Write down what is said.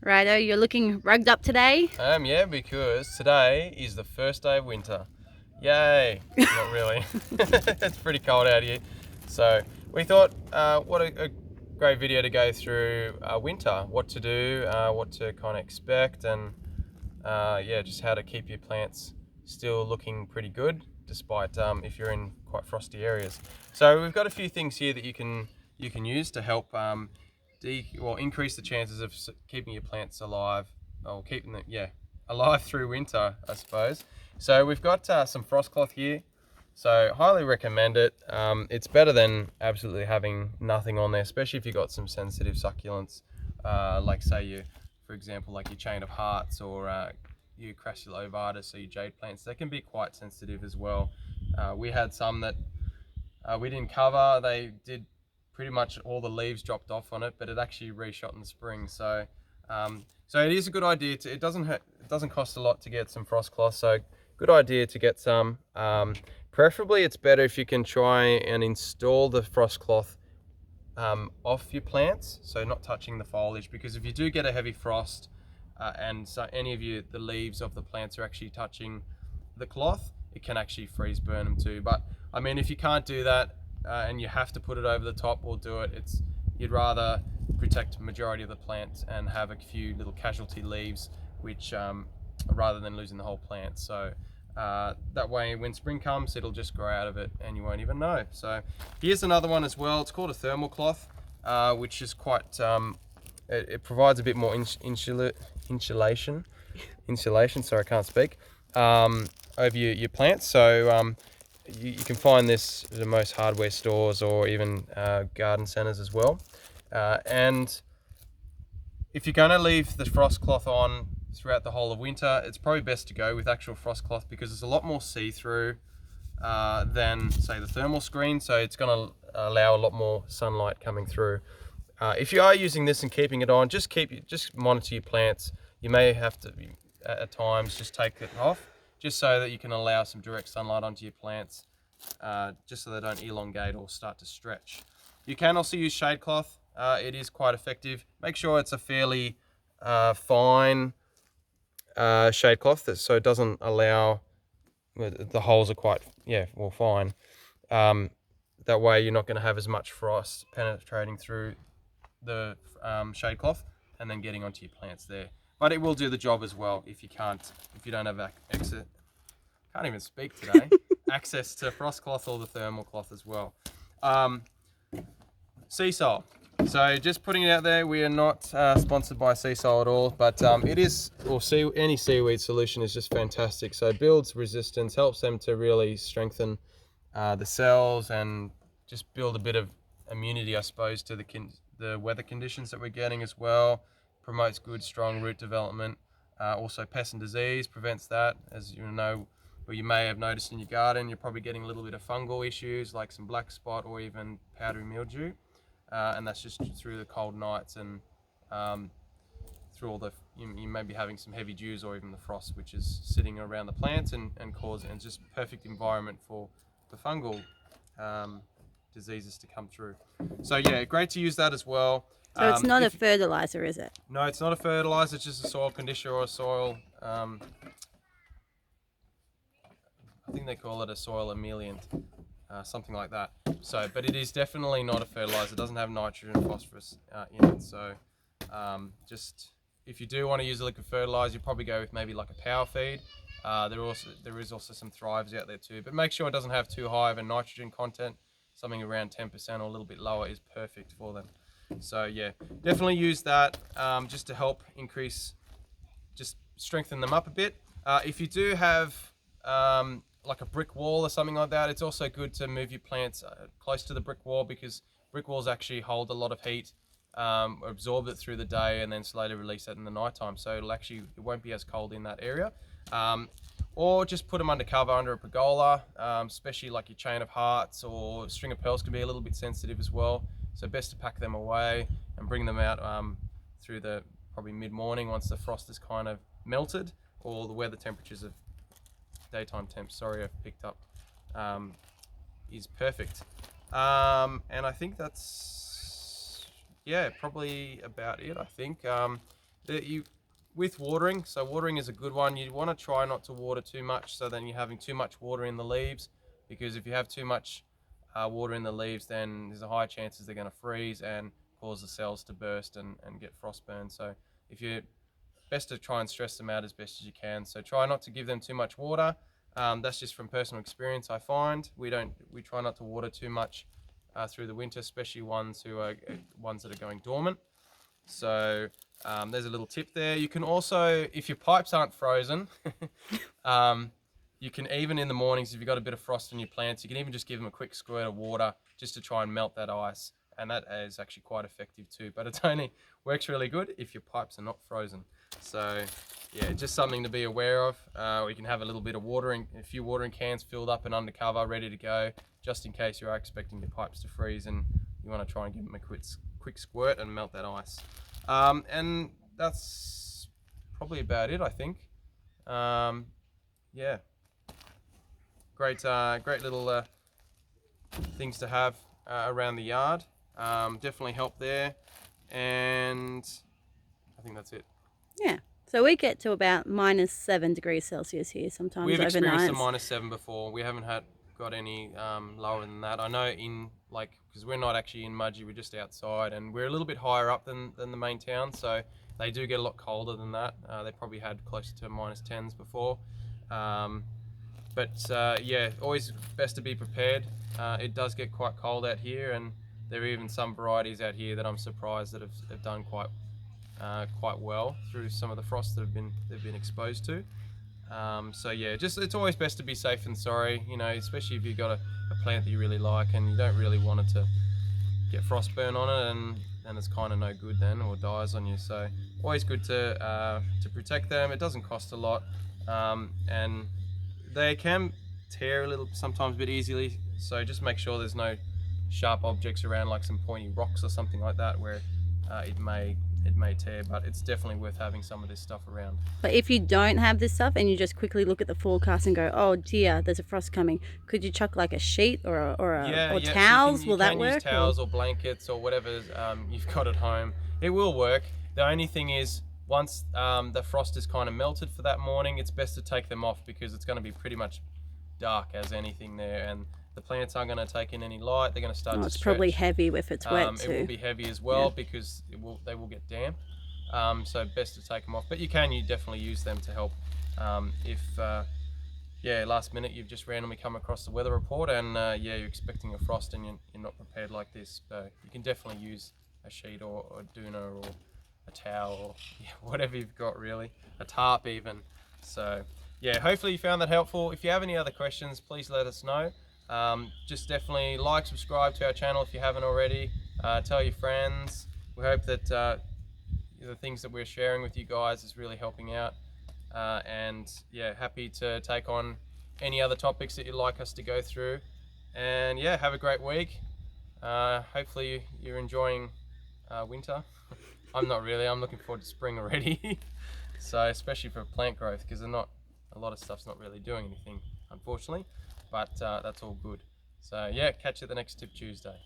Righto, you're looking rugged up today. Yeah, because today is the first day of winter. Yay! Not really. It's pretty cold out here. So we thought, what a great video to go through winter, what to do, what to kind of expect, and yeah, just how to keep your plants still looking pretty good, despite if you're in quite frosty areas. So we've got a few things here that you can use to help increase the chances of keeping your plants alive, or keeping them alive through winter, I suppose. So we've got some frost cloth here. So highly recommend it. It's better than absolutely having nothing on there, especially if you've got some sensitive succulents, like say you, for example, like your chain of hearts or your crassulovitis or your jade plants. They can be quite sensitive as well. We had some that we didn't cover. They did pretty much all the leaves dropped off on it, but it actually reshot in the spring. So so it is a good idea to, it doesn't cost a lot to get some frost cloth, so good idea to get some. Preferably it's better if you can try and install the frost cloth off your plants, so not touching the foliage, because if you do get a heavy frost and so any of the leaves of the plants are actually touching the cloth, it can actually freeze burn them too. But I mean, if you can't do that and you have to put it over the top, or do it, you'd rather protect the majority of the plant and have a few little casualty leaves, which rather than losing the whole plant. So that way when spring comes, it'll just grow out of it and you won't even know. So here's another one as well. It's called a thermal cloth, which is quite it provides a bit more insulation, sorry, I can't speak, over your plants. So you can find this at most hardware stores or even garden centers as well. And if you're going to leave the frost cloth on throughout the whole of winter, it's probably best to go with actual frost cloth, because it's a lot more see-through than say the thermal screen, so it's going to allow a lot more sunlight coming through. If you are using this and keeping it on, just monitor your plants. You may have to at times just take it off, just so that you can allow some direct sunlight onto your plants, just so they don't elongate or start to stretch. You can also use shade cloth. It is quite effective. Make sure it's a fairly fine shade cloth, so it doesn't allow, the holes are quite fine. That way you're not going to have as much frost penetrating through the shade cloth and then getting onto your plants there. But it will do the job as well if you don't have can't even speak today, access to frost cloth or the thermal cloth as well. Sea salt. So just putting it out there, we are not sponsored by sea salt at all, but it is, any seaweed solution is just fantastic. So it builds resistance, helps them to really strengthen the cells and just build a bit of immunity, I suppose, to the weather conditions that we're getting as well. Promotes good, strong root development. Also pest and disease, prevents that. As you know, or you may have noticed in your garden, you're probably getting a little bit of fungal issues like some black spot or even powdery mildew. And that's just through the cold nights and through all you may be having some heavy dews or even the frost, which is sitting around the plants and just perfect environment for the fungal diseases to come through. So yeah, great to use that as well. So it's not a fertilizer, is it? No, it's not a fertilizer. It's just a soil conditioner or a soil. I think they call it a soil emulsion. Something like that. So, but it is definitely not a fertilizer. It doesn't have nitrogen and phosphorus in it. So, just if you do want to use a liquid fertilizer, you probably go with maybe like a power feed. There is also some Thrives out there too, but make sure it doesn't have too high of a nitrogen content. Something around 10% or a little bit lower is perfect for them. So yeah, definitely use that just to help just strengthen them up a bit. If you do have like a brick wall or something like that, it's also good to move your plants close to the brick wall, because brick walls actually hold a lot of heat, absorb it through the day and then slowly release it in the nighttime. So it won't be as cold in that area. Or just put them under cover under a pergola, especially like your chain of hearts or string of pearls can be a little bit sensitive as well. So best to pack them away and bring them out through the probably mid-morning once the frost is kind of melted, or the weather temperatures of daytime temps, sorry, I've picked up, is perfect. And I think that's, yeah, probably about it, I think. With watering, so watering is a good one. You want to try not to water too much, so then you're having too much water in the leaves, because if you have too much water in the leaves, then there's a high chances they're going to freeze and cause the cells to burst and get frostburn. So if you best to try and stress them out as best as you can. So try not to give them too much water. That's just from personal experience. I find we try not to water too much through the winter, especially ones that are going dormant. So there's a little tip there. You can also, if your pipes aren't frozen, you can even in the mornings, if you've got a bit of frost in your plants, you can even just give them a quick squirt of water just to try and melt that ice. And that is actually quite effective too, but it only works really good if your pipes are not frozen. So yeah, just something to be aware of. You can have a little bit of watering, a few watering cans filled up and under cover, ready to go, just in case you are expecting your pipes to freeze and you want to try and give them a quick squirt and melt that ice. And that's probably about it, I think. Yeah, great little things to have around the yard. Definitely help there, and I think that's it. Yeah. So we get to about -7 degrees Celsius here sometimes We've experienced overnight. a -7 before. We haven't got any lower than that. I know because we're not actually in Mudgee, we're just outside, and we're a little bit higher up than the main town, so they do get a lot colder than that. They probably had closer to -10s before. Yeah, always best to be prepared. It does get quite cold out here, and there are even some varieties out here that I'm surprised that have done quite well through some of the frost that they've been exposed to. So yeah, it's always best to be safe than sorry, especially if you've got a plant that you really like and you don't really want it to get frostburn on it, and it's kind of no good then, or dies on you. So always good to protect them. It doesn't cost a lot, and they can tear sometimes a bit easily. So just make sure there's no sharp objects around, like some pointy rocks or something like that, where it may tear. But it's definitely worth having some of this stuff around. But if you don't have this stuff and you just quickly look at the forecast and go, oh dear, there's a frost coming, could you chuck like a sheet or towels? So you Will that can work? use towels or blankets or whatever you've got at home. It will work. The only thing is, once the frost is kind of melted for that morning, it's best to take them off, because it's going to be pretty much dark as anything there, and the plants aren't going to take in any light. They're going to start to It's stretch. probably heavy if it's wet too. It will be heavy as well, because they will get damp. So best to take them off. But you definitely use them to help if last minute you've just randomly come across the weather report and you're expecting a frost and you're not prepared like this. So you can definitely use a sheet or a doona or a towel or whatever you've got, really, a tarp even. So yeah, hopefully you found that helpful. If you have any other questions, please let us know. Just definitely subscribe to our channel if you haven't already. Tell your friends. We hope that the things that we're sharing with you guys is really helping out, and yeah, happy to take on any other topics that you'd like us to go through. And yeah, have a great week. Hopefully you're enjoying winter. I'm not really. I'm looking forward to spring already. So especially for plant growth, because a lot of stuff's not really doing anything, unfortunately, but that's all good. So yeah, catch you at the next Tip Tuesday.